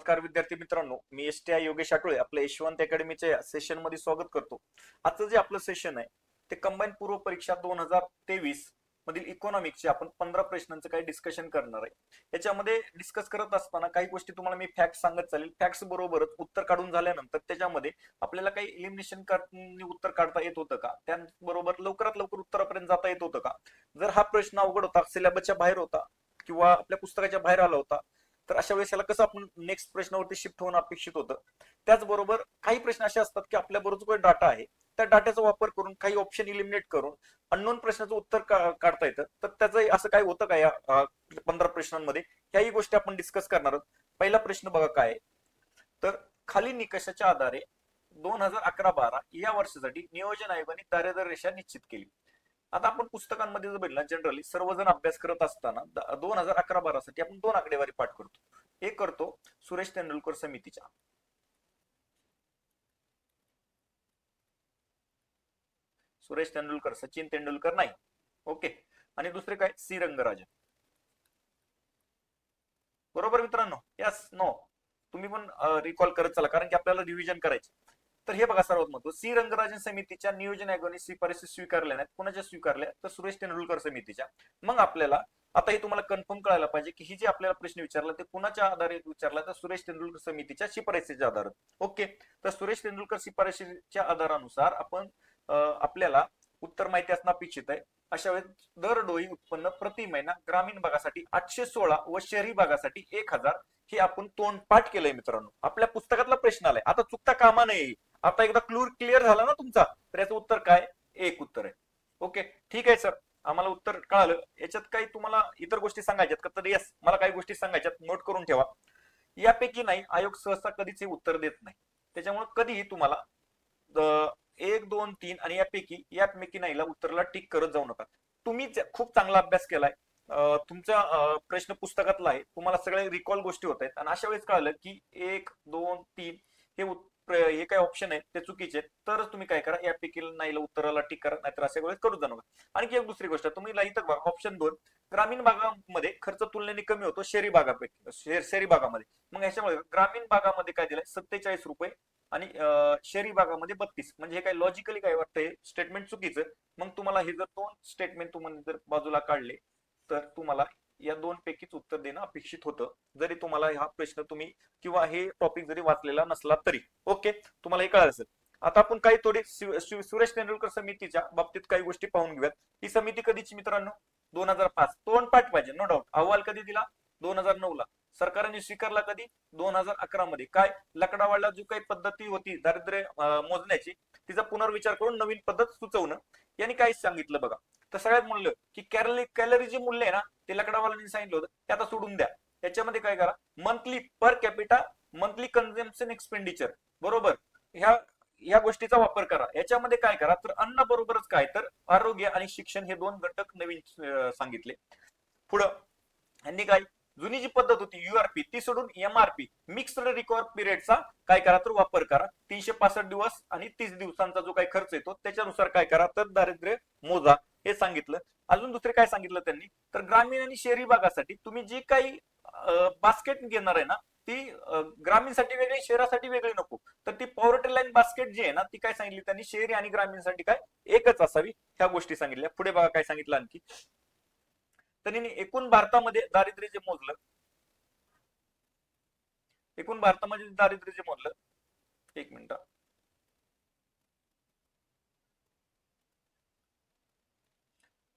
नमस्कार विद्यार्थी मित्रांनो, मी STI योगेश आठवळे आपल्या यशवंत अकॅडमीच्या सेशन मध्ये स्वागत करतो. आजचं जे आपलं सेशन आहे ते कंबाईन पूर्व परीक्षा 2023 मधील इकॉनॉमिक्सचे आपण 15 प्रश्नांचं काही डिस्कशन करणार आहे. याच्यामध्ये डिस्कस करत असताना काही गोष्टी तुम्हाला मी फॅक्ट सांगत चालेल. फॅक्ट्स बरोबरच उत्तर काढून झाल्यानंतर त्याच्यामध्ये आपल्याला काही एलिमिनेशन उत्तर काढता येत होतं का, त्याबरोबर लवकरात लवकर उत्तरापर्यंत जाता येत होतं का, जर हा प्रश्न अवघड होता, सिलेबसच्या बाहेर होता किंवा आपल्या पुस्तकाच्या बाहेर आला होता, तर अशा वेळेस याला कसं आपण नेक्स्ट प्रश्नावरती शिफ्ट होणं अपेक्षित होतं. त्याचबरोबर काही प्रश्न असे असतात की आपल्याबरोबर जो काही डाटा आहे त्या डाटाचा वापर करून काही ऑप्शन इलिमिनेट करून अननोन प्रश्नाचं उत्तर काढता येतं. तर त्याचं असं काय होतं का या 15 प्रश्नांमध्ये, ह्याही गोष्टी आपण डिस्कस करणार आहोत. पहिला प्रश्न बघा काय आहे, तर खाली निकषाच्या आधारे 2011-12 या वर्षासाठी नियोजन आयोगाने दारिद्र्य रेषा निश्चित केली. आता आपण पुस्तकांमध्ये जर बघितलं जनरली सर्वजण अभ्यास करत असताना 2011-12 साठी आपण दोन आकडेवारी पाठ करतो. एक करतो सुरेश तेंडुलकर समितीच्या, सुरेश तेंडुलकर, सचिन तेंडुलकर नाही, ओके. आणि दुसरे काय, सी रंगराजन. बरोबर मित्रांनो, यस नो, तुम्ही पण रिकॉल करत चला कारण की आपल्याला रिव्हिजन करायचे. तर हे बघा, सर्वात महत्व, सी रंगराजन समितीच्या नियोजन आयोगाने शिफारसी स्वीकारल्या नाहीत. कुणाच्या स्वीकारल्या, तर सुरेश तेंडुलकर समितीच्या. मग आपल्याला आता हे तुम्हाला कन्फर्म कळायला पाहिजे की ही जी आपल्याला प्रश्न विचारला ते कुणाच्या आधारे विचारला, तर सुरेश तेंडुलकर समितीच्या शिफारसीच्या आधारात. ओके, तर सुरेश तेंडुलकर शिफारसीच्या आधारानुसार आपण आपल्याला उत्तर माहिती असणं अपेक्षित आहे. अशा वेळेस दर डोळी उत्पन्न प्रति महिना ग्रामीण भागासाठी 816 व शहरी भागासाठी 1000 हे आपण तोंडपाठ केलंय मित्रांनो. आपल्या पुस्तकातला प्रश्न आलाय, आता चुकता कामा नये. आता एकदा क्लिअर झाला ना तुमचा, तर याचं उत्तर काय, एक उत्तर आहे. ओके, ठीक आहे सर, आम्हाला उत्तर कळालं. याच्यात काही तुम्हाला इतर गोष्टी सांगायच्यात का, तर यस, मला काही गोष्टी सांगायच्यात, नोट करून ठेवा. यापैकी नाही, आयोग सहसा कधीच हे उत्तर देत नाही. त्याच्यामुळे कधीही तुम्हाला 1, 2, 3 आणि यापैकी नाहीला उत्तराला टिक करत जाऊ नका. तुम्ही खूप चांगला अभ्यास केलाय, तुमचा प्रश्न पुस्तकातला आहे, तुम्हाला सगळे रिकॉल गोष्टी होत आहेत, आणि अशा वेळेस कळलं की 1, 2, 3 हे काय ऑप्शन आहेत ते चुकीचे आहेत, तरच तुम्ही काय करा, यापैकी नाहीला उत्तराला टिक करा, नाहीतर अशा वेळेस करू जाऊ नका. आणखी एक दुसरी गोष्ट, तुम्ही इथं बघा ऑप्शन 2, ग्रामीण भागामध्ये खर्च तुलनेने कमी होतो शहरी भागापैकी, शहरी भागामध्ये. मग ह्याच्यामुळे ग्रामीण भागामध्ये काय दिलंय, 47 रुपये, आणि शहरी भागामध्ये 32. म्हणजे हे काय लॉजिकली काय वाटतंय, स्टेटमेंट चुकीचं. मग तुम्हाला हे जर दोन स्टेटमेंट तुम्हाला जर बाजूला काढले, तर तुम्हाला या दोन पैकीच उत्तर देणं अपेक्षित होतं, जरी तुम्हाला हा प्रश्न तुम्ही किंवा हे टॉपिक जरी वाचलेला नसला तरी. ओके, तुम्हाला हे कळालं असेल. आता आपण काही थोडी सुरेश तेंडुलकर समितीच्या बाबतीत काही गोष्टी पाहून घेऊयात. ही समिती कधीची मित्रांनो, 2005. तोंडपाठ पाहिजे, नो डाऊट. अहवाल कधी दिला, 2009 ला. सरकारने स्वीकारला कधी, 2011 मध्ये. काय, लकडावाडला जो काही पद्धती होती दारिद्र्य मोजण्याची, तिचा पुनर्विचार करून नवीन पद्धत सुचवणं. यांनी काय सांगितलं बघा, तर सगळ्यात म्हणलं की कॅलरी जे मूल्य आहे ना, ते लकडावालांनी सांगितलं होतं ते आता सोडून द्या. याच्यामध्ये काय करा, monthly per capita monthly consumption expenditure, बरोबर, ह्या गोष्टीचा वापर करा. याच्यामध्ये काय करा, तर अन्न बरोबरच काय, तर आरोग्य आणि शिक्षण हे दोन घटक नवीन सांगितले. पुढं यांनी काय, जुनी जी पद्धत होती URP ती सोडून MRP मिक्स्ड रिकॉर्ड पिरियडचा काय करा, तर वापर करा. 365 दिवस आणि 30 दिवसांचा जो काही खर्च येतो त्याच्यानुसार काय करा, तर दारिद्र्य मोजा, हे सांगितलं. अजून दुसरे काय सांगितलं त्यांनी, तर ग्रामीण आणि शहरी भागासाठी तुम्ही जी काही बास्केट घेणार आहे ना, ती ग्रामीणसाठी वेगळी, शहरासाठी वेगळी नको. तर ती पॉवर्टी लाईन बास्केट जी आहे ना, ती काय सांगितली त्यांनी, शहरी आणि ग्रामीणसाठी काय एकच असावी, ह्या गोष्टी सांगितल्या. पुढे बघा काय सांगितलं आणखी, त्यांनी एकूण भारतामध्ये दारिद्र्य जे मोजलं, एकूण भारतामध्ये दारिद्र्य जे मोजलं, एक मिनिट,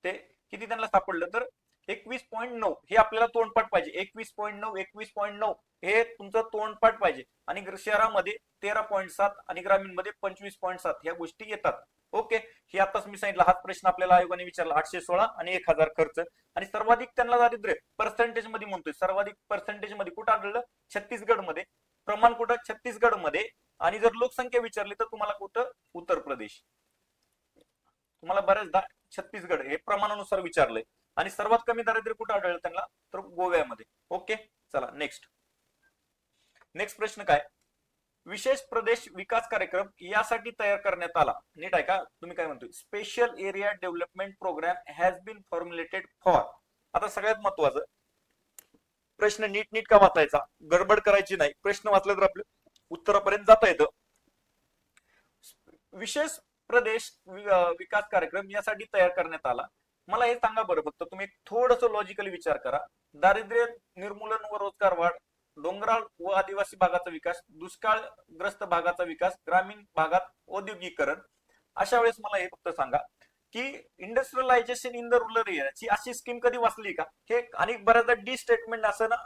ते किती त्यांना सापडलं, तर 21.9. हे आपल्याला तोंडपाठ पाहिजे. 21.9, 21.9 हे तुमचं तोंडपाठ पाहिजे. आणि शहरामध्ये 13.7 आणि ग्रामीणमध्ये 25.7 ह्या गोष्टी येतात. ओके, हे आताच मी सांगितलं. हाच प्रश्न आपल्याला आयोगाने विचारला, 816 आणि 1000 खर्च. आणि सर्वाधिक त्यांना दारिद्र्य पर्सेंटेज मध्ये म्हणतोय, सर्वाधिक पर्सेंटेज मध्ये कुठं आढळलं, छत्तीसगड मध्ये. प्रमाण कुठं, छत्तीसगड मध्ये. आणि जर लोकसंख्या विचारली तर तुम्हाला कुठं, उत्तर प्रदेश. तुम्हाला बऱ्याचदा छत्तीसगड हे प्रमाणानुसार विचारलंय. आणि सर्वात कमी दारिद्र्य कुठं आढळलं त्यांना, तर गोव्यामध्ये. ओके, चला नेक्स्ट. नेक्स्ट प्रश्न काय, विशेष प्रदेश विकास कार्यक्रम यासाठी तयार करण्यात आला. नीट आहे का, तुम्ही काय म्हणतोय, special area development programme has been formulated for. आता सगळ्यात महत्वाचं, प्रश्न नीट का वाचायचा, गडबड करायची नाही. प्रश्न वाचले तर आपल्या उत्तरापर्यंत जाता येतं. विशेष प्रदेश विकास कार्यक्रम यासाठी तयार करण्यात आला. मला हे सांगा बरं, फक्त तुम्ही थोडस लॉजिकली विचार करा. दारिद्र्य निर्मूलन व रोजगार वाढ, डोंगराळ व आदिवासी भागाचा विकास, दुष्काळग्रस्त भागाचा विकास, ग्रामीण भागात औद्योगिकरण. अशा वेळेस मला हे फक्त सांगा की इंडस्ट्रियलायझेशन इन द रुरल एरियाची अशी स्कीम कधी वाचली का? हे आणि बऱ्याचदा डी स्टेटमेंट असं ना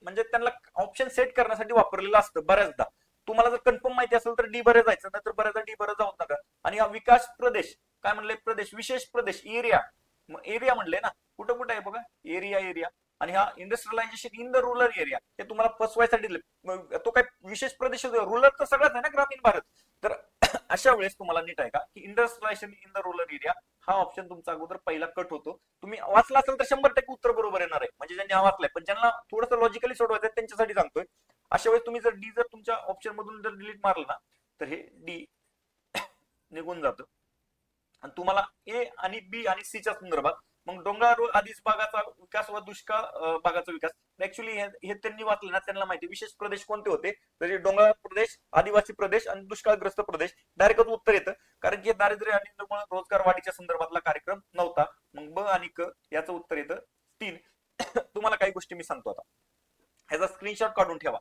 म्हणजे त्यांना ऑप्शन सेट करण्यासाठी वापरलेलं असतं बऱ्याचदा. तुम्हाला जर कन्फर्म माहिती असेल तर डी बरे जायचं, नाही तर बऱ्याचदा डी बरं जाऊ नका. आणि हा विकास प्रदेश काय म्हणले, प्रदेश, विशेष प्रदेश, एरिया, एरिया म्हणले ना, कुठं कुठं आहे बघा, एरिया. आणि हा industrialisation in the rural area, हे तुम्हाला फसवायसाठी तो काय विशेष प्रदेश, रुरल तर सगळंच आहे ना ग्रामीण भारत. तर अशा वेळेस तुम्हाला नीट आहे का की industrialisation in the rural area हा ऑप्शन तुमचा अगोदर पहिला कट होतो. तुम्ही वाचला असेल तर 100% उत्तर बरोबर येणार आहे, म्हणजे ज्यांनी हा वाचलाय. पण ज्यांना थोडंसं लॉजिकली सोडवायचं त्यांच्यासाठी सांगतोय. अशा वेळेस तुम्ही जर डी जर तुमच्या ऑप्शन मधून जर डिलीट मारलं ना, तर हे डी निघून जातं. आणि तुम्हाला ए आणि बी आणि सी च्या संदर्भात मग डोंगराळ आदिवासी भागाचा विकास व दुष्काळ भागाचा विकास, ऍक्च्युली हे त्यांनी वाचलं ना, त्यांना माहिती विशेष प्रदेश कोणते होते, तर डोंगराळ प्रदेश, आदिवासी प्रदेश आणि दुष्काळग्रस्त प्रदेश. डायरेक्टच उत्तर येतं, कारण की दारिद्र्य आणि रोजगार वाढीच्या संदर्भातला कार्यक्रम नव्हता. मग ब आणि क याचं उत्तर येतं 3. तुम्हाला काही गोष्टी मी सांगतो आता, ह्याचा स्क्रीनशॉट काढून ठेवा.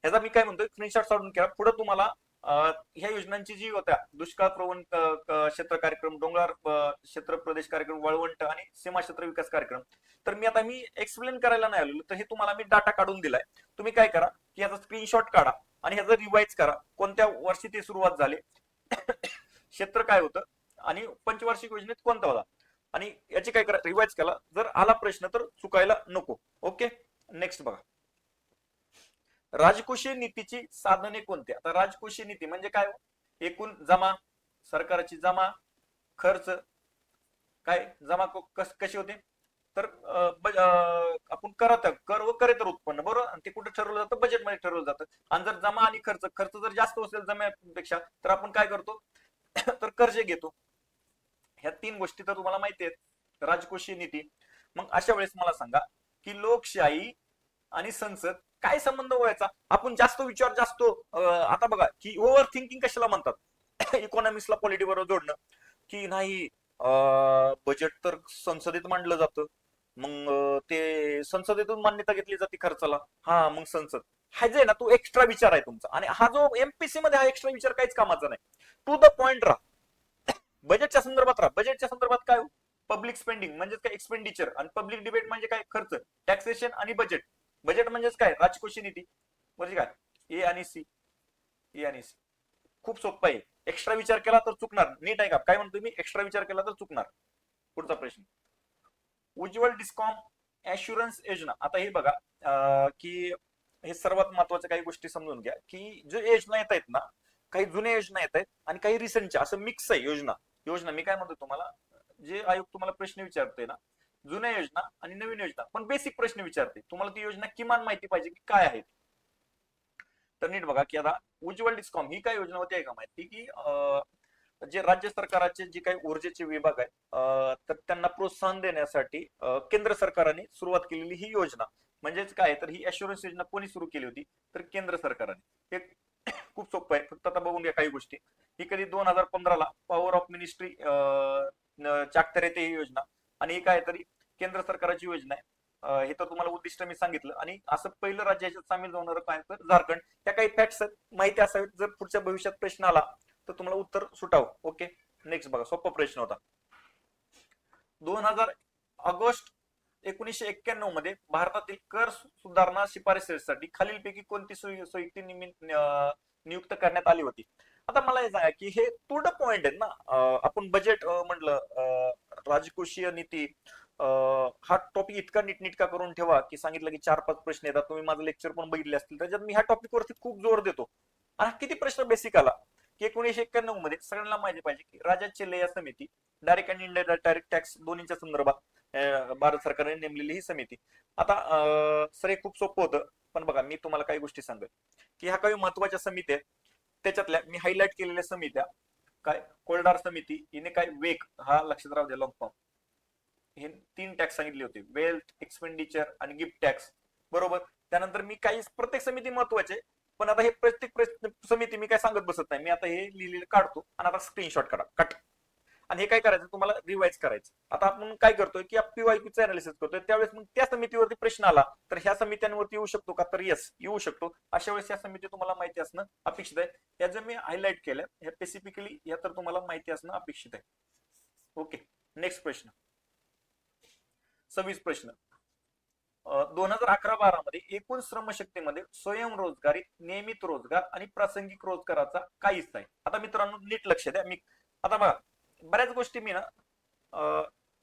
ह्याचा मी काय म्हणतोय, स्क्रीनशॉट काढून ठेवा. पुढे तुम्हाला ह्या योजनांची जी होत्या, दुष्काळ प्रवण क्षेत्र कार्यक्रम, डोंगराळ क्षेत्र प्रदेश कार्यक्रम, वाळवंट आणि सीमा क्षेत्र विकास कार्यक्रम, तर मी एक्सप्लेन करायला नाही आलेलो, तर हे तुम्हाला मी डाटा काढून दिलाय. तुम्ही काय करा की ह्याचा स्क्रीनशॉट काढा आणि ह्याचं रिवाइज करा, कोणत्या वर्षी ते सुरुवात झाले, क्षेत्र काय होतं आणि पंचवार्षिक योजनेत कोणता होता, आणि याची काय करा, रिवाइज करा. जर आला प्रश्न तर चुकायला नको. ओके, नेक्स्ट बघा. राजकोषीय नीतीची साधने कोणती? आता राजकोषीय नीती म्हणजे काय? एकूण जमा, सरकारची जमा, खर्च, काय जमा कशी होते, तर आपण कर व करेतर उत्पन्न, बरोबर. ते कुठे ठरवलं जातं, बजेटमध्ये ठरवलं जातं. आणि जर जमा आणि खर्च जर जास्त असेल जम्यापेक्षा, तर आपण काय करतो, तर कर्ज घेतो. ह्या 3 गोष्टी तर तुम्हाला माहिती आहेत, राजकोषीय नीती. मग अशा वेळेस मला सांगा की लोकशाही आणि संसद काय संबंध व्हायचा? आपण जास्त विचार जास्त आता बघा की ओव्हर थिंकिंग कशाला म्हणतात, इकॉनॉमिक्सला पॉलिटी बरोबर जोडणं, की नाही बजेट तर संसदेत मांडलं जातं, मग ते संसदेतून मान्यता घेतली जाते खर्चाला, हा मग संसद. हा जे ना, तो एक्स्ट्रा विचार आहे तुमचा. आणि हा जो एमपीसी मध्ये हा एक्स्ट्रा विचार काहीच कामाचा नाही. टू द पॉइंट राहा, बजेटच्या संदर्भात राहा. बजेटच्या संदर्भात काय, पब्लिक स्पेंडिंग म्हणजे काय, एक्सपेंडिचर, आणि पब्लिक डिबेट म्हणजे काय, खर्च, टॅक्सेशन आणि बजेट. बजेट म्हणजेच काय, राजकोषीय नीती. म्हणजे काय, ए आणि सी, ए आणि सी. खूप सोपं आहे. एक्स्ट्रा विचार केला तर चुकणार. नीट आहे का काय म्हणतो मी, एक्स्ट्रा विचार केला तर चुकणार. पुढचा प्रश्न, उज्ज्वल डिस्कॉम ऍश्युरन्स योजना. आता हे बघा की हे सर्वात महत्वाच्या काही गोष्टी समजून घ्या, की जो योजना येत आहेत ना, काही जुन्या योजना येत आहेत आणि काही रिसेंटच्या, असं मिक्स आहे योजना मी काय म्हणतो तुम्हाला, जे आयोग तुम्हाला प्रश्न विचारतोय ना, जुन्या योजना आणि नवीन योजना, पण बेसिक प्रश्न विचारते. तुम्हाला ती योजना किमान माहिती पाहिजे की काय आहे. तर नीट बघा की आता उज्ज्वल डिस्कॉम ही काय योजना होती आहे का माहिती, की जे राज्य सरकारचे जे काही ऊर्जेचे विभाग आहेत, तर त्यांना प्रोत्साहन देण्यासाठी केंद्र सरकारने सुरुवात केलेली ही योजना. म्हणजेच काय, तर ही ऍश्युरन्स योजना कोणी सुरू केली होती, तर केंद्र सरकारने. हे खूप सोपं आहे, फक्त आता बघून घ्या काही गोष्टी. ही कधी 2015ला पॉवर ऑफ मिनिस्ट्री चाकतर येते ही योजना. आणि ही काय तरी केंद्र सरकारची योजना आहे. हे तर तुम्हाला उद्दिष्ट मी सांगितलं. आणि असं पहिलं राज्य याच्यात सामील होणार काय, तर झारखंड. त्या काही फॅक्ट्स माहिती असावेत, जर पुढच्या भविष्यात प्रश्न आला तर तुम्हाला उत्तर सुटावं. ओके, नेक्स्ट बघा, सोपा प्रश्न होता. 2000 ऑगस्ट 1991 मध्ये भारतातील कर सुधारणा शिफारसीसाठी खालीलपैकी कोणती संयुक्त नियुक्त करण्यात आली होती? आता मला हे सांगा की हे टू द पॉइंट आहेत ना. आपण बजेट म्हटलं, राजकोषीय नीती, हा टॉपिक इतका नीटनेटका करून ठेवा की सांगितलं की 4-5 प्रश्न येतात. तुम्ही माझं लेक्चर पण बघितले असतील, त्याच्यात मी ह्या टॉपिक वरती खूप जोर देतो. आणि किती प्रश्न बेसिक आला की 1991 मध्ये सगळ्यांना माहिती पाहिजे की राज्याची लेया समिती, डायरेक्ट आणि इनडायरेक्ट डायरेक्ट टॅक्स दोन्हीच्या संदर्भात भारत सरकारने नेमलेली ही समिती. आता सर हे खूप सोपं होतं, पण बघा मी तुम्हाला काही गोष्टी सांगेल की ह्या काही महत्वाच्या समित्या आहेत. त्याच्यातल्या मी हायलाइट केलेल्या समित्या, काय कोल्डार समिती, हिने काय वेक, हा लक्षात राहू द्या लॉंग फॉर्म, हे 3 टॅक्स सांगितले होते, वेल्थ, एक्सपेंडिचर आणि गिफ्ट टॅक्स. बरोबर. त्यानंतर मी काही प्रत्येक समिती महत्वाचे, पण आता हे प्रत्येक समिती मी काय सांगत बसत नाही. मी आता हे लिहिलेलं काढतो आणि आता स्क्रीनशॉट काढा, कट. आणि हे काय करायचं तुम्हाला रिवाइज करायचं. आता आपण काय करतोय की पीवायक्यूचं अनालिसिस करतोय, त्यावेळेस मग त्या समितीवरती प्रश्न आला तर ह्या समित्यांवरती येऊ शकतो का, तर येस येऊ शकतो. अशा वेळेस या समिती तुम्हाला माहिती असणं अपेक्षित आहे. या जर मी हायलाइट केलं ह्या स्पेसिफिकली, या तर तुम्हाला माहिती असणं अपेक्षित आहे. ओके. नेक्स्ट प्रश्न, 26 प्रश्न. 2011-12 मध्ये एकूण श्रमशक्तीमध्ये स्वयंरोजगारी, नियमित रोजगार आणि प्रासंगिक रोजगाराचा काय हिस्सा आहे. आता मित्रांनो नीट लक्ष द्या. मी आता बघा बऱ्याच गोष्टी मी ना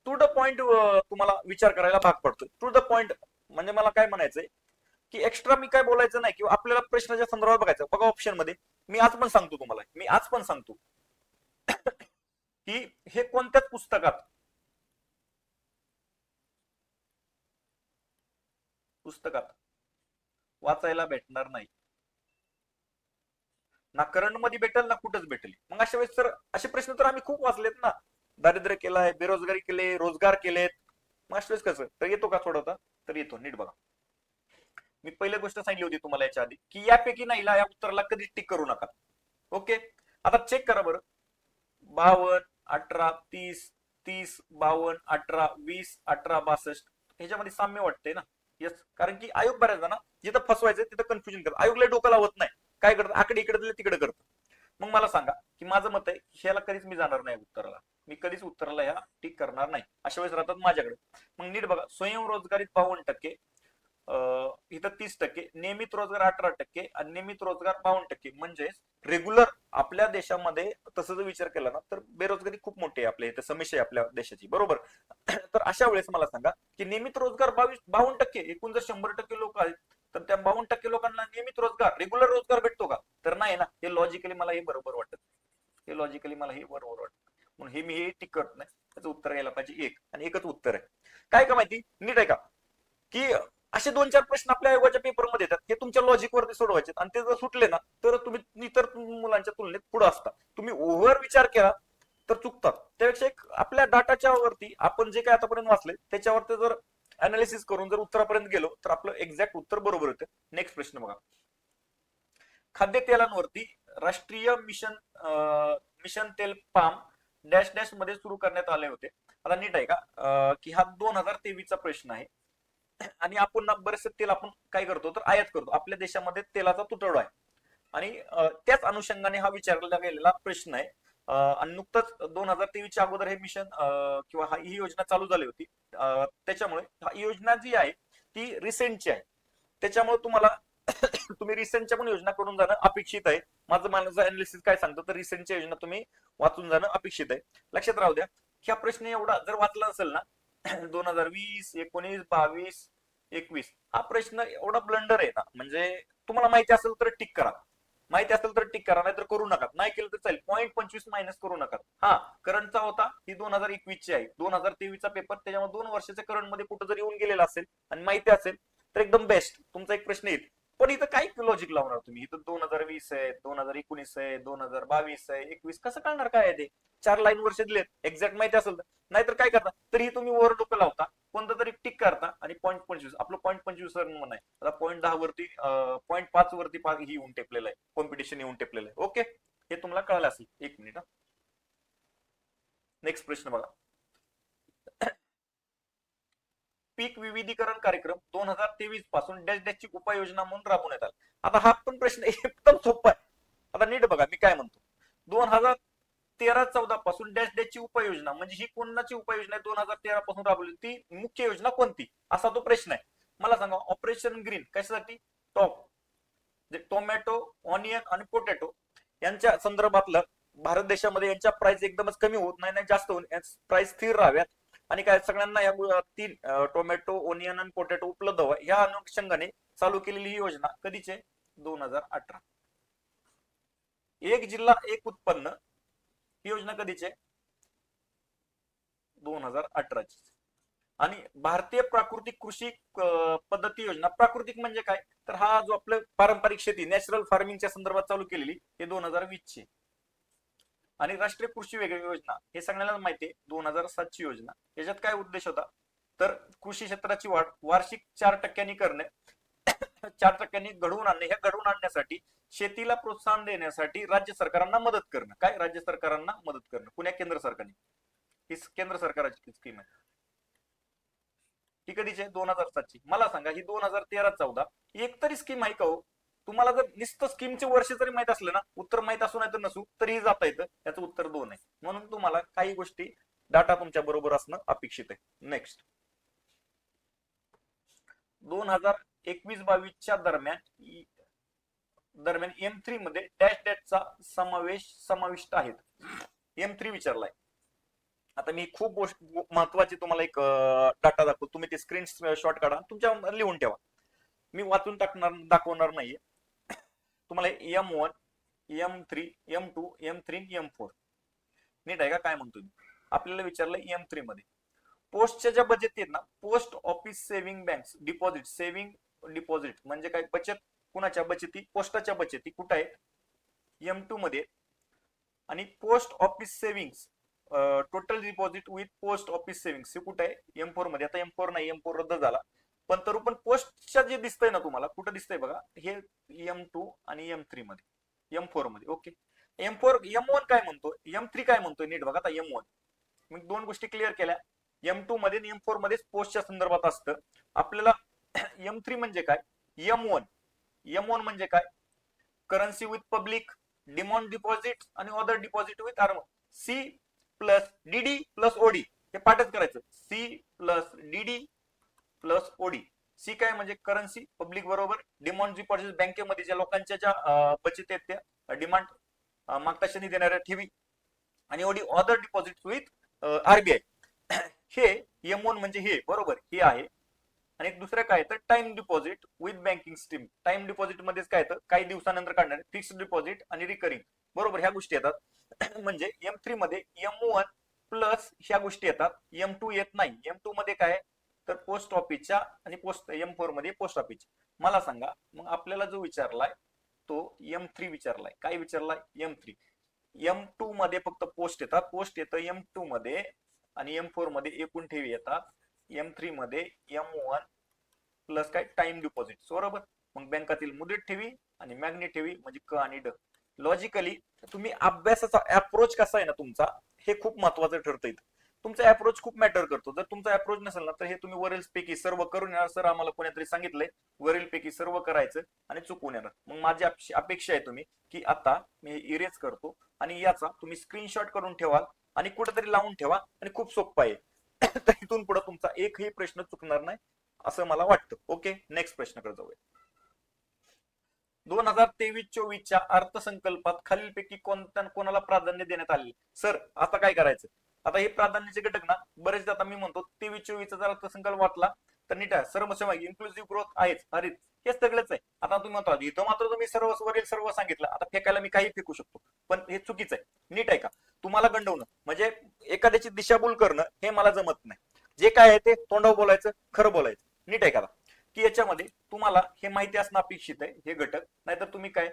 टू द पॉइंट तुम्हाला विचार करायला भाग पडतोय. टू द पॉइंट म्हणजे मला काय म्हणायचंय की एक्स्ट्रा मी काय बोलायचं नाही किंवा आपल्याला प्रश्नाच्या संदर्भात बघायचं. बघा ऑप्शन मध्ये मी आज पण सांगतो तुम्हाला, मी आज पण सांगतो की हे कोणत्याच पुस्तकात वाचायला भेटणार नाही ना, करंट मध्ये भेटेल ना कुठंच भेटेल. मग अशा वेळेस तर असे प्रश्न तर आम्ही खूप वाचलेत ना. दारिद्र्य केलाय, बेरोजगारी केले, रोजगार केलेत. मग अशा वेळेस कसं तर येतो का सोडवता, तर येतो. नीट बघा. मी पहिली गोष्ट सांगितली होती तुम्हाला याच्या आधी की यापैकी नाही या उत्तराला कधीच टिक करू नका. ओके. आता चेक करा बरं. 52, 18, 30, 30, 52, 18, 20, 18, 62 ह्याच्यामध्ये साम्य वाटतंय ना. येस. कारण की आयोग बऱ्याचदा ना जिथं फसवायचं तिथं कन्फ्युजन करत. आयोगला डोकं लावत नाही. काय करत, आकडे इकडे दिले तिकडे करत. मग मला सांगा की माझं मत आहे ह्याला कधीच मी जाणार नाही उत्तराला. मी कधीच उत्तराला ह्या टिक करणार नाही. अशा वेळेस राहतात माझ्याकडे. मग नीट बघा. स्वयंरोजगारीत 52%, इथं 30%, नियमित रोजगार 18% आणि नियमित रोजगार 52%. म्हणजे रेग्युलर आपल्या देशामध्ये तसं जर विचार केला ना तर बेरोजगारी खूप मोठी आहे आपल्या इथे, समस्या आहे आपल्या देशाची. बरोबर. तर अशा वेळेस मला सांगा की नियमित रोजगार 52%, एकूण जर 100% लोक आहेत तर त्या 52% लोकांना नियमित रोजगार, रेग्युलर रोजगार भेटतो का, तर नाही ना. हे लॉजिकली मला हे बरोबर वाटत. हे लॉजिकली मला हे बरोबर वाटत. म्हणून हे मी हे टिक करत नाही. त्याचं उत्तर यायला पाहिजे एक, आणि एकच उत्तर आहे. काय का माहिती, नीट आहे का, की असे 2-4 प्रश्न आपल्या आयोगाच्या पेपरमध्ये येतात. हे तुमच्या लॉजिक वरती सोडवायचे आणि ते जर सुटले ना तर तुम्ही इतर मुलांच्या तुलनेत पुढे असता. तुम्ही ओव्हर विचार केला तर चुकतात. त्यापेक्षा एक आपल्या डाटाच्या वरती आपण जे काय आतापर्यंत वाचले त्याच्यावरती जर अनालिसिस करून जर उत्तरापर्यंत गेलो तर आपलं एक्झॅक्ट उत्तर बरोबर येतं. नेक्स्ट प्रश्न बघा. खाद्यतेलांवरती राष्ट्रीय मिशन मिशन तेल पाम डॅश डॅश मध्ये सुरू करण्यात आले होते. आता नीट आहे का की हा 2023 चा प्रश्न आहे. आणि आपण ना बरेचसे तेल आपण काय करतो तर आयात करतो. आपल्या देशामध्ये तेलाचा तुटवडा आहे आणि त्याच अनुषंगाने हा विचारला गेलेला प्रश्न आहे. आणि नुकतंच 2023च्या अगोदर हे मिशन किंवा ही योजना चालू झाली होती. त्याच्यामुळे ही योजना जी आहे ती रिसेंटची आहे. त्याच्यामुळे तुम्हाला तुम्ही रिसेंटच्या पण योजना करून जाणं अपेक्षित आहे. माझं अनालिसिस काय सांगतं तर रिसेंटच्या योजना तुम्ही वाचून जाणं अपेक्षित आहे. लक्षात राहू द्या. ह्या प्रश्न एवढा जर वाचला असेल ना 2020, 19, 22, 21 हा प्रश्न एवढा ब्लंडर आहे ना, म्हणजे तुम्हाला माहिती असेल तर टिक करा, माहिती असेल तर टिक करा, नाहीतर करू नका. नाही केलं तर चालेल. 0.25 मायनस करू नका. हा करंटचा होता ही 2021 ची आहे. 2023 चा पेपर, त्याच्यामुळे 2 वर्षाच्या करंट मध्ये कुठं जर येऊन गेलेला असेल आणि माहिती असेल तर एकदम बेस्ट. तुमचा एक प्रश्न येईल. पण इथं काय लॉजिक लावणार तुम्ही, इथं 2020 आहे, 2019 आहे, 2022 आहे, 21 कसं कळणार काय आहे ते. 4 लाईन वर्ष दिलेत, एक्झॅक्ट माहिती असेल तर. नाहीतर काय करता, तरी तुम्ही वर डोकं लावता, कोणतं तरी टिक करता आणि 0.25 आपलं 0.25 म्हणून आहे. आता 0.10 वरती 0.5 वरती ही येऊन टेपलेलं आहे, कॉम्पिटिशन येऊन टेपलेलं आहे. ओके. हे तुम्हाला कळलं असेल. एक मिनिट. नेक्स्ट प्रश्न बघा. पीक विविधीकरण कार्यक्रम 2023 पासून डॅश डॅशची उपाययोजना म्हणून राबवण्यात आला. आता हा पण प्रश्न एकदम सोपा आहे. आता नीट बघा मी काय म्हणतो. 2013-14 पासून डॅश डॅशची उपाययोजना म्हणजे ही कोणाची उपाययोजना आहे 2013 पासून राबवली, ती मुख्य योजना कोणती, असा तो प्रश्न आहे. मला सांगा. ऑपरेशन ग्रीन कशासाठी, टॉप जे टोमॅटो, ऑनियन आणि पोटॅटो यांच्या संदर्भातलं भारत देशामध्ये यांच्या प्राइस एकदमच कमी होत नाही, जास्त होऊन प्राइस स्थिर राहाव्यात आणि काय सगळ्यांना या 3 टोमॅटो, ओनियन आणि पोटॅटो उपलब्ध व्हावं या अनुषंगाने चालू केलेली ही योजना कधीची आहे, 2018. एक जिल्हा एक उत्पन्न ही योजना कधीची आहे, 2018ची. आणि भारतीय प्राकृतिक कृषी पद्धती योजना, प्राकृतिक म्हणजे काय तर हा जो आपलं पारंपरिक शेती नॅचरल फार्मिंगच्या संदर्भात चालू केलेली हे 2020 ची. आणि राष्ट्रीय कृषी वेगळी योजना हे सगळ्यांना माहिती आहे 2007 ची योजना. याच्यात काय उद्देश होता, तर कृषी क्षेत्राची वाढ वार्षिक 4% करणे, 4% घडवून आणणे. ह्या घडवून आणण्यासाठी शेतीला प्रोत्साहन देण्यासाठी राज्य सरकारांना मदत करणं. काय राज्य सरकारांना मदत करणं, पुण्या केंद्र सरकारने, ही केंद्र सरकारची स्कीम आहे. ही कधीची आहे, 2007 ची. मला सांगा ही 2013-14 एक तरी स्कीम आहे का हो? तुम्हाला जर नुसतं स्कीमचे वर्ष जरी माहित असले ना, उत्तर माहित असू नाही तर नसू तरीही जाता येतं. याचं उत्तर 2 आहे. म्हणून तुम्हाला काही गोष्टी डाटा तुमच्या बरोबर असणं अपेक्षित आहे. नेक्स्ट, 2021-22च्या दरम्यान M3 मध्ये डॅश डॅशचा समाविष्ट आहेत. M3 विचारलाय. आता मी खूप महत्वाची तुम्हाला एक डाटा दाखवतो. तुम्ही ते स्क्रीनशॉट काढा, तुमच्या लिहून ठेवा. मी वाचून दाखवणार नाहीये. तुम्हाला M1, M3, M2, M3, M4 नीट आहे का काय म्हणतो मी? आपल्याला विचारलंय M3 मध्ये पोस्टच्या ज्या बचत आहेत ना, post office saving banks deposit, saving deposit म्हणजे काय, बचत. कुणाच्या बचती? पोस्टाच्या बचती कुठे आहेत? M2 मध्ये. आणि post office savings total deposit with post office savings हे कुठे आहे? M4 मध्ये. आता M4 नाही, M4 रद्द झाला. पण तरी पण पोस्टच्या जे दिसतंय ना तुम्हाला, कुठं दिसतंय बघा, हे M2 आणि M3 मध्ये, M4 मध्ये. ओके, M4 M1 काय म्हणतो, M3 काय म्हणतोय नीट बघा. आता M1 मी 2 गोष्टी क्लिअर केल्या. M2 मध्ये आणि M4 मध्ये पोस्टच्या संदर्भात असतं. आपल्याला M3 म्हणजे काय, M1 म्हणजे काय, currency with public, demand deposit आणि other deposit with arm. C plus DD plus OD हे पाठच करायचं. C plus DD plus OD. C काय म्हणजे करन्सी पब्लिक बरोबर, डिमांड डिपॉझिट बँकेमध्ये ज्या लोकांच्या ज्या बचत आहेत त्या डिमांड मागता क्षणी देणाऱ्या ठेवी, आणि OD other deposit with RBI. हे M1 म्हणजे हे बरोबर हे आहे. आणि दुसरं काय तर time deposit with banking scheme. Time deposit मध्येच काय तर काही दिवसानंतर काढणार फिक्स्ड डिपॉझिट आणि रिकरिंग बरोबर ह्या गोष्टी येतात. म्हणजे M3 मध्ये M1 प्लस ह्या गोष्टी येतात, M2 येत नाही. M2 मध्ये काय तर पोस्ट ऑफिसच्या आणि पोस्ट, M4 मध्ये पोस्ट ऑफिस. मला सांगा मग आपल्याला जो विचारलाय तो M3 विचारलाय. काय विचारलाय? M3. M2 मध्ये फक्त पोस्ट येतात, पोस्ट येतं M2 मध्ये, आणि M4 मध्ये एकूण ठेवी येतात. M3 मध्ये M1 प्लस काय टाइम डिपॉझिट बरोबर. मग बँकातील मुदत ठेवी आणि मॅग्नेट ठेवी म्हणजे क आणि ड. लॉजिकली तुम्ही अभ्यासाचा अप्रोच कसा आहे ना तुमचा, हे खूप महत्वाचं ठरतं. तुमचा अप्रोच खूप मॅटर करतो. जर तुमचा अप्रोच नसेल ना तर हे तुम्ही वरील पैकी सर्व करून येणार. सर आम्हाला कोणीतरी सांगितलंय वरील पैकी सर्व करायचं आणि चुकून येणार. मग माझी अपेक्षा आहे तुम्ही की आता मी इरेज करतो आणि याचा तुम्ही स्क्रीनशॉट करून ठेवाल आणि कुठेतरी लावून ठेवा, आणि खूप सोपं आहे. तर इथून पुढे तुमचा एकही प्रश्न चुकणार नाही असं मला वाटतं. ओके, नेक्स्ट प्रश्नाकडे जाऊया. 2023-24च्या अर्थसंकल्पात खालीलपैकी कोणाला प्राधान्य देण्यात आले? सर आता काय करायचं, आता हे प्राधान्याचे घटक ना बरेचदा आता मी म्हणतो 23-24चा जर अर्थसंकल्प वाचला तर नीट आहे, सर्वसमावेशक इन्क्लुसिव्ह ग्रोथ आहेच, हरित हे सगळंच आहे. आता तुम्ही म्हणतो इथं मात्र तुम्ही वरील सर्व सांगितलं, आता फेकायला मी काही फेकू शकतो, पण हे चुकीचं आहे. नीट आहे का? तुम्हाला गंडवणं म्हणजे एखाद्याची दिशाभूल करणं हे मला जमत नाही. जे काय आहे ते तोंडावर बोलायचं, खरं बोलायचं. नीट आहे का? की याच्यामध्ये तुम्हाला हे माहिती असणं अपेक्षित आहे हे घटक, नाहीतर तुम्ही काय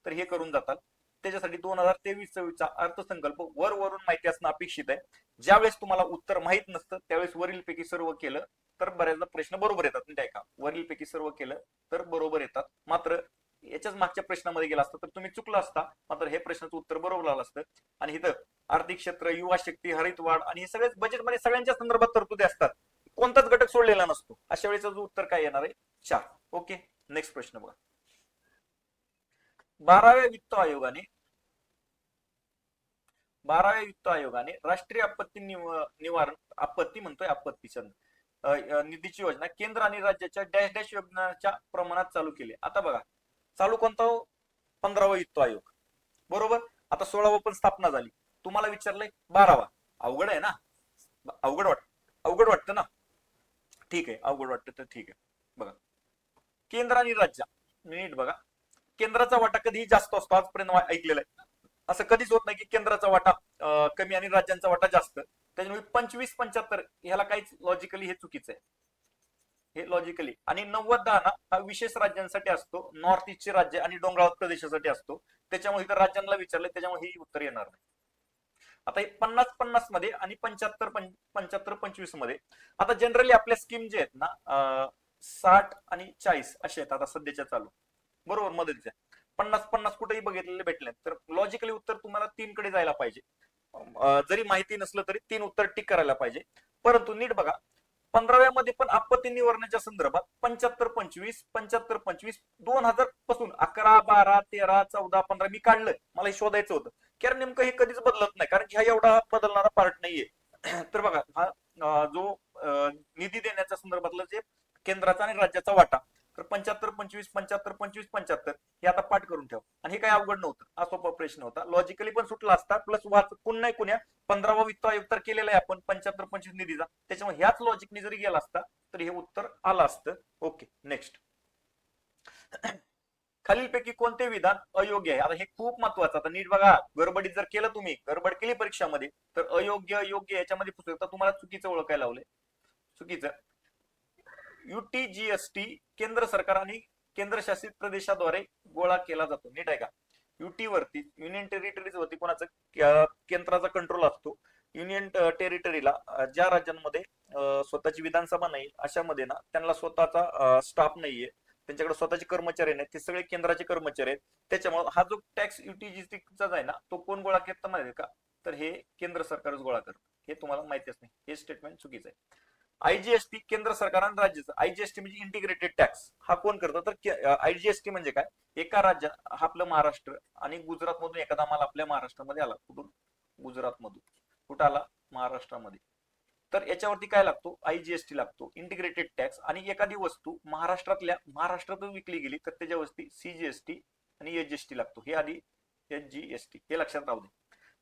तर हे करून जाताल. त्याच्यासाठी 2023-24चा अर्थसंकल्प वरून माहिती असणं अपेक्षित आहे. ज्यावेळेस तुम्हाला उत्तर माहित नसतं त्यावेळेस वरीलपैकी सर्व केलं तर बऱ्याचदा प्रश्न बरोबर येतात. नीट आहे का? वरीलपैकी सर्व केलं तर बरोबर येतात. मात्र याच्याच मागच्या प्रश्नामध्ये गेला असता तर तुम्ही चुकला असता, मात्र हे प्रश्नाचं उत्तर बरोबर आलं असतं. आणि इथं आर्थिक क्षेत्र, युवा शक्ती, हरित वाढ आणि हे सगळे बजेटमध्ये सगळ्यांच्या संदर्भात तरतुदी असतात, कोणताच घटक सोडलेला नसतो. अशा वेळेचं उत्तर काय येणार आहे? 4. ओके, नेक्स्ट प्रश्न बघा. 12व्या वित्त आयोगाने राष्ट्रीय आपत्ती निवारण आपत्तीच्या निधीची योजना केंद्र आणि राज्याच्या डॅश डॅश योजनाच्या प्रमाणात चालू केली. आता बघा चालू कोणता? 15वा वित्त आयोग बरोबर. आता 16वा पण स्थापना झाली. तुम्हाला विचारलंय 12वा. अवघड आहे ना? अवघड वाटतं ना? ठीक आहे, अवघड वाटतं तर ठीक आहे. बघा केंद्र आणि राज्य नीट बघा. केंद्राचा वाटा कधीही जास्त असतो, आजपर्यंत ऐकलेलं आहे. असं कधीच होत नाही की केंद्राचा वाटा कमी आणि राज्यांचा वाटा जास्त. त्याच्यामुळे 25-75 ह्याला काहीच लॉजिकली हे चुकीचं आहे. हे लॉजिकली. आणि 90-10 हा विशेष राज्यांसाठी असतो, नॉर्थ ईस्टचे राज्य आणि डोंगराळ प्रदेशासाठी असतो. त्याच्यामुळे इतर राज्यांना विचारले त्याच्यामुळे हे उत्तर येणार नाही. आता हे 50-50 मध्ये आणि 75-25 मध्ये. आता जनरली आपल्या स्कीम जे आहेत ना 60 आणि 40 असे आहेत आता सध्याच्या चालू, बरोबर, मदतीच्या. 50-50 कुठेही बघितलेले भेटले तर लॉजिकली उत्तर तुम्हाला 3 कडे जायला पाहिजे. जरी माहिती नसलं तरी 3 उत्तर टिक करायला पाहिजे. परंतु नीट बघा, 15व्या मध्ये पण आपत्ती निवारणाच्या संदर्भात 75-25, 75-25, 2000 पासून 11, 12, 13, 14, 15 मी काढलंय, मला हे शोधायचं होतं. कारण नेमकं हे कधीच बदलत नाही, कारण की हा एवढा बदलणारा पार्ट नाहीये. तर बघा, हा जो निधी देण्याच्या संदर्भातलं जे केंद्राचा आणि राज्याचा वाटा, तर 75-25, 75-25, 75 हे आता पाठ करून ठेव. आणि हे काही अवघड नव्हतं, हा सोपा प्रश्न होता, लॉजिकली पण सुटला असता, प्लस पुन्हा नाही कुण्या 15वा वित्त आयोग तर केलेला आहे आपण 75-25 निधीचा, त्याच्यामुळे ह्याच लॉजिकने जरी गेला असता तर हे उत्तर आलं असतं. Okay, next. खालीलपैकी कोणते विधान अयोग्य आहे? आता हे खूप महत्वाचं, आता नीट बघा, गडबडीत जर केलं तुम्ही, गडबड केली परीक्षामध्ये, तर अयोग्य योग्य याच्यामध्ये पुस्तक तुम्हाला चुकीचं ओळखायला लावलंय. चुकीचं. UTGST केंद्र सरकार आणि केंद्रशासित प्रदेशाद्वारे गोळा केला जातो, नीट आहे का? युटी वरती, युनियन टेरिटरीज वरती कोणाचा केंद्राचा कंट्रोल असतो. युनियन टेरिटरीला ज्या राज्यांमध्ये स्वतःची विधानसभा नाही अशामध्ये ना त्यांना स्वतःचा स्टाफ नाहीये, त्यांच्याकडे स्वतःचे कर्मचारी नाहीत, ते सगळे केंद्राचे कर्मचारी आहेत. त्याच्यामुळे हा जो टॅक्स युटीजीसीचा आहे ना तो कोण गोळा करतं माहिती का? तर हे केंद्र सरकारच गोळा करतं. हे तुम्हाला माहितीच नाही, हे स्टेटमेंट चुकीचं आहे. आयजीएसटी केंद्र सरकार आणि राज्याचं, आयजीएसटी म्हणजे इंटिग्रेटेड टॅक्स, हा कोण करतं? तर आयजीएसटी म्हणजे काय? एका राज्यात, आपलं महाराष्ट्र आणि गुजरात मधून एखादा माल आपल्या महाराष्ट्रामध्ये आला, कुठून? गुजरात मधून. कुठं आला? महाराष्ट्रामध्ये. तर याच्यावरती काय लागतो? आयजीएसटी लागतो, इंटिग्रेटेड टॅक्स. आणि एखादी वस्तू महाराष्ट्रातून विकली गेली तर त्याच्यावरती सीजीएसटी आणि एचजीएसटी लागतो. हे आधी एचजीएसटी, हे लक्षात राहू दे.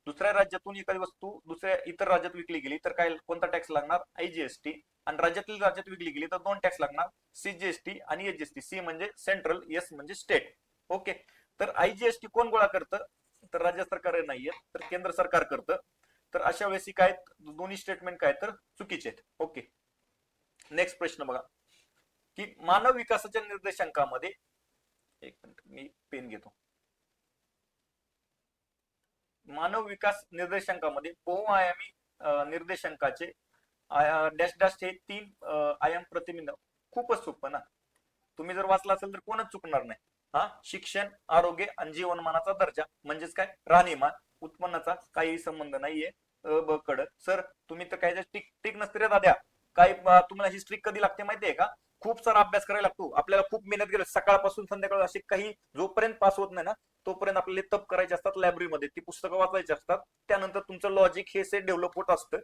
दुसऱ्या राज्यातून एखादी वस्तू दुसऱ्या इतर राज्यात विकली गेली तर काय, कोणता टॅक्स लागणार? आयजीएसटी. आणि राज्यात विकली गेली तर 2 टॅक्स लागणार, सीजीएसटी आणि एचजीएसटी. सी म्हणजे सेंट्रल, एस म्हणजे स्टेट. ओके. तर आयजीएसटी कोण गोळा करतं? तर राज्य सरकार नाहीये, तर केंद्र सरकार करतं. तर अशा वेळेस काय, दोन्ही स्टेटमेंट काय तर चुकीचे आहेत. ओके, नेक्स्ट प्रश्न बघा, की मानव विकासाच्या निर्देशांकामध्ये, एक मिनिट मी पेन घेतो. मानव विकास निर्देशांकामध्ये बहुआयामी निर्देशांकाचे डॅश डॅश हे 3 आयाम प्रतिबिंब. खूपच सोपं ना, तुम्ही जर वाचला असेल तर कोणच चुकणार नाही. हा, शिक्षण, आरोग्य आणि जीवनमानाचा दर्जा, म्हणजेच काय, राहणीमान. उत्पन्नाचा काही संबंध नाहीये. ब कड. सर तुम्ही तर काय टिक टिक नसते रे दाद्या, काय तुम्हाला हिस्ट्री कधी लागते माहितीये का? खूप सारा अभ्यास करायला लागतो आपल्याला, खूप मेहनत केली सकाळपासून संध्याकाळ, असे काही जोपर्यंत पास होत नाही ना तोपर्यंत आपल्याला तप करायचे असतात लायब्ररीमध्ये, ती पुस्तकं वाचायची असतात. त्यानंतर तुमचं लॉजिक हे से डेव्हलप होत असतं.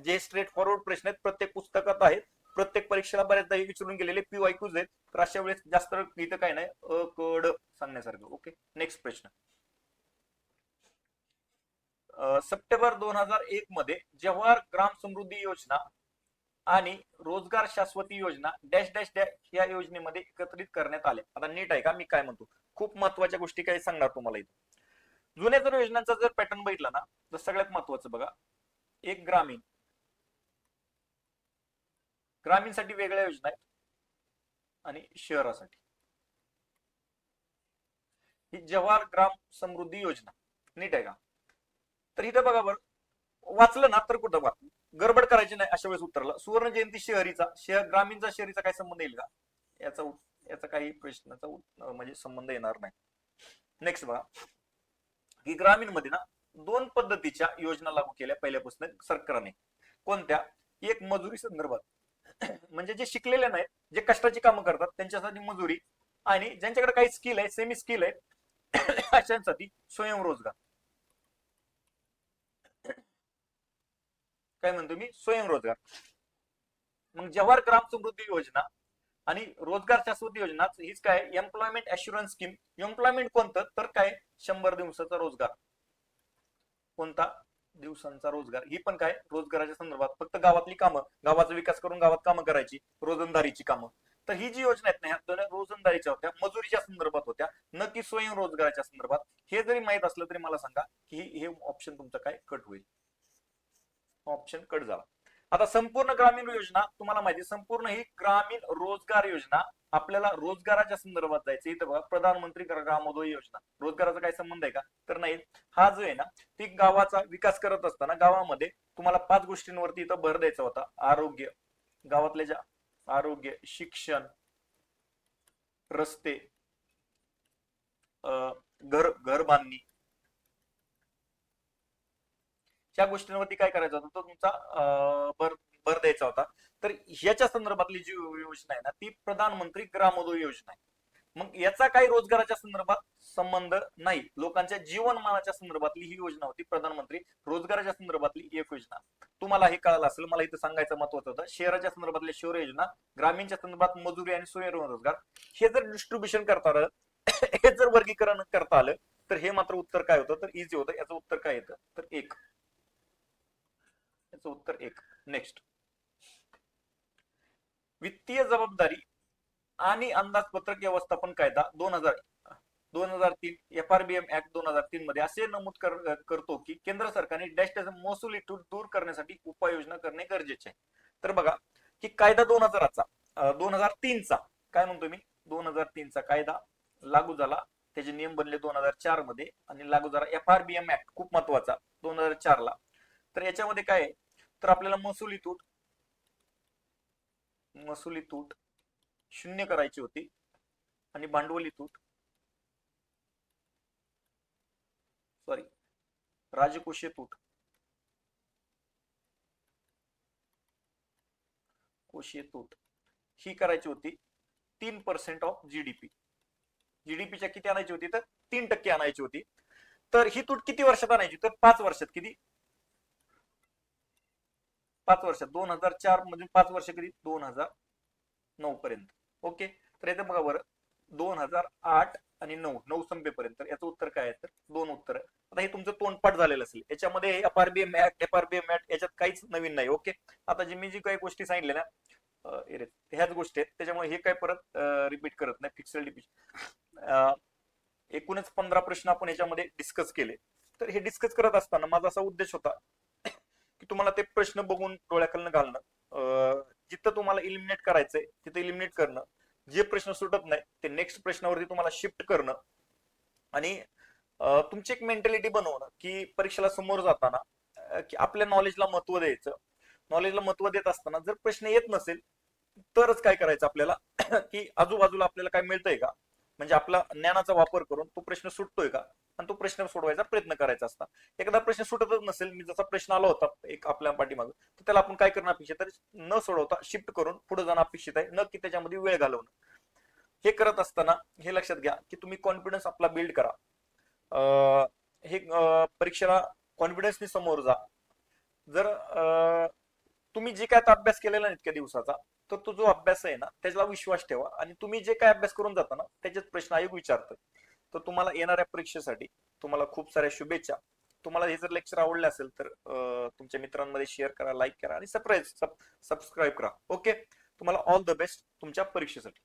जे स्ट्रेट फॉरवर्ड प्रश्न आहेत प्रत्येक पुस्तकात आहेत, प्रत्येक परीक्षेला बऱ्याचदा विचारून गेलेले PYQs आहेत. तर अशा वेळेस जास्त इथं काय नाही कड सांगण्यासारखं. ओके, नेक्स्ट प्रश्न. सप्टेंबर 2001 मध्ये जवाहर ग्राम समृद्धी योजना आणि रोजगार शाश्वती योजना डॅश डॅश डॅश या योजनेमध्ये एकत्रित करण्यात आले. आता नीट आहे का मी काय म्हणतो? खूप महत्वाच्या गोष्टी काही सांगणार तुम्हाला इथे. जुन्या जर योजनांचा जर पॅटर्न बघितला ना तर सगळ्यात महत्वाचं बघा, एक ग्रामीण, ग्रामीणसाठी वेगळ्या योजना आहेत आणि शहरासाठी. ही जवाहर ग्राम समृद्धी योजना, नीट आहे का? तर इथं बघा बरं, वाचलं ना तर कुठं बघा, गडबड करायची नाही अशा वेळेस उत्तराला. सुवर्ण जयंती शहरीचा, ग्रामीणचा शहरीचा काय संबंध येईल का? याचा याचा काही प्रश्नाचा म्हणजे संबंध येणार नाही. नेक्स्ट बघा, की ग्रामीण मध्ये ना 2 पद्धतीच्या योजना लागू केल्या पहिल्यापासून सरकारने. कोणत्या? एक मजुरी संदर्भात, म्हणजे जे शिकलेले नाहीत, जे कष्टाची कामं करतात त्यांच्यासाठी मजुरी, आणि ज्यांच्याकडे काही स्किल आहे, सेमी स्किल आहे अशांसाठी स्वयंरोजगार. काय म्हणतो मी? स्वयंरोजगार. मग जवाहर ग्राम समृद्धी योजना आणि रोजगार शाश्वती योजना हीच काय, एम्प्लॉयमेंट अश्युरन्स स्कीम. एम्प्लॉयमेंट कोणतं? तर काय, 100 दिवसाचा रोजगार. कोणता? दिवसांचा रोजगार. ही पण काय, रोजगाराच्या संदर्भात, फक्त गावातली कामं, गावाचा विकास करून गावात कामं करायची, रोजंदारीची कामं. तर ही जी योजना आहेत ना, ह्या रोजंदारीच्या होत्या, मजुरीच्या संदर्भात होत्या, न की स्वयंरोजगाराच्या संदर्भात. हे जरी माहित असलं तरी मला सांगा की हे ऑप्शन तुमचं काय कट होईल? ऑप्शन कट झाला. आता संपूर्ण ग्रामीण योजना तुम्हाला माहिती, संपूर्ण ही ग्रामीण रोजगार योजना आपल्याला रोजगाराच्या संदर्भात जायचं. इथं बघा प्रधानमंत्री ग्रामोदय योजना, रोजगाराचा काय संबंध आहे का? तर नाही. हा जो आहे ना, ती गावाचा विकास करत असताना गावामध्ये तुम्हाला 5 गोष्टींवरती इथं भर द्यायचा होता. आरोग्य, गावातल्या ज्या आरोग्य, शिक्षण, रस्ते, घर घर बांधणी, ह्या गोष्टींवरती काय करायचं होतं, तो तुमचा भर भर द्यायचा होता. तर ह्याच्या संदर्भातली जी योजना आहे ना, ती प्रधानमंत्री ग्रामोदय योजना आहे. मग याचा काही रोजगाराच्या संदर्भात संबंध नाही. लोकांच्या जीवनमानाच्या संदर्भातली ही योजना होती प्रधानमंत्री रोजगाराच्या संदर्भातली एक योजना. तुम्हाला हे कळालं असेल, मला इथं सांगायचं महत्वाचं होतं. शहराच्या संदर्भातल्या शहर योजना, ग्रामीणच्या संदर्भात मजुरी आणि स्वयंरोजगार, हे जर डिस्ट्रीब्युशन करता आलं, हे जर वर्गीकरण करता आलं, तर हे मात्र उत्तर काय होतं, तर इझी होतं. याचं उत्तर काय येतं, तर एक. याचं उत्तर एक. नेक्स्ट, वित्तीय जबाबदारी आणि अंदाजपत्रक व्यवस्थापन कायदा 2003 FRBM ऍक्ट 2003 मध्ये असे नमूद करतो की केंद्र सरकारने डॅश महसुली तूट दूर करण्यासाठी उपाययोजना करणे गरजेचे आहे. तर बघा की कायदा 2003चा काय म्हणतो मी, 2003चा कायदा लागू झाला, त्याचे नियम बनले 2004 मध्ये आणि लागू झाला FRBM ऍक्ट, खूप महत्वाचा, 2004 ला. तर याच्यामध्ये काय आहे, तर आपल्याला महसुली तूट 0 करायची होती आणि भांडवली तूट, सॉरी, राजकोषीय तूट, कोषीय तूट ही करायची होती 3% ऑफ जीडीपी. जीडीपीच्या किती आणायची होती, तर 3% आणायची होती. तर ही तूट किती वर्षात आणायची, तर 5 वर्षात. किती, 5 वर्षात. 2004 मध्ये 5 वर्ष, किती, 2009 पर्यंत. ओके. तर इथे बघा बरं, 2008 आणि 9 संपेपर्यंत. याचं उत्तर काय आहे, तर 2 उत्तर. आता हे तुमचं तोंडपाठ झालेलं असेल. याच्यामध्ये FRBM ऍक्ट याच्यात काहीच नवीन नाही. ओके. आता मी जी काही गोष्टी सांगितल्या ना, ह्याच गोष्टी आहेत, त्याच्यामुळे हे काय परत रिपीट करत नाही. फिक्सल डिपिशन, एकूणच 15 प्रश्न आपण याच्यामध्ये डिस्कस केले. तर हे डिस्कस करत असताना माझा असा उद्देश होता की तुम्हाला ते प्रश्न बघून डोळ्याखालनं घालणं, जिथं तुम्हाला इलिमिनेट करायचंय तिथं इलिमिनेट करणं, जे प्रश्न सुटत नाही ते नेक्स्ट प्रश्नावरती तुम्हाला शिफ्ट करणं, आणि तुमची एक मेंटॅलिटी बनवणं की परीक्षेला समोर जाताना की आपल्या नॉलेजला महत्व द्यायचं. नॉलेजला महत्व देत असताना जर प्रश्न येत नसेल तरच काय करायचं आपल्याला की आजूबाजूला आपल्याला काय मिळतंय का, म्हणजे आपला ज्ञानाचा वापर करून तो प्रश्न सुटतोय का, आणि तो प्रश्न सोडवायचा प्रयत्न करायचा असता. एखादा प्रश्न सुटतच नसेल, मी जसा प्रश्न आला होता एक आपल्या पाठीमागं, तर त्याला आपण काय करणं अपेक्षित आहे, न सोडवता शिफ्ट करून पुढे जाणं अपेक्षित आहे, न की त्याच्यामध्ये वेळ घालवणं. हे करत असताना हे लक्षात घ्या की तुम्ही कॉन्फिडन्स आपला बिल्ड करा. हे परीक्षेला कॉन्फिडन्सने समोर जा. जर तुम्ही जे काय अभ्यास केलेला नाही इतक्या दिवसाचा, तर तो जो अभ्यास आहे ना त्याला विश्वास ठेवा, आणि तुम्ही जे काय अभ्यास करून जाता ना त्याचेच प्रश्न आयोग विचारतं. तर तुम्हाला येणाऱ्या परीक्षेसाठी तुम्हाला खूप साऱ्या शुभेच्छा. तुम्हाला हे जर लेक्चर आवडले असेल तर तुमच्या मित्रांमध्ये शेअर करा, लाईक करा आणि सबस्क्राईब करा. ओके. तुम्हाला ऑल द बेस्ट तुमच्या परीक्षेसाठी.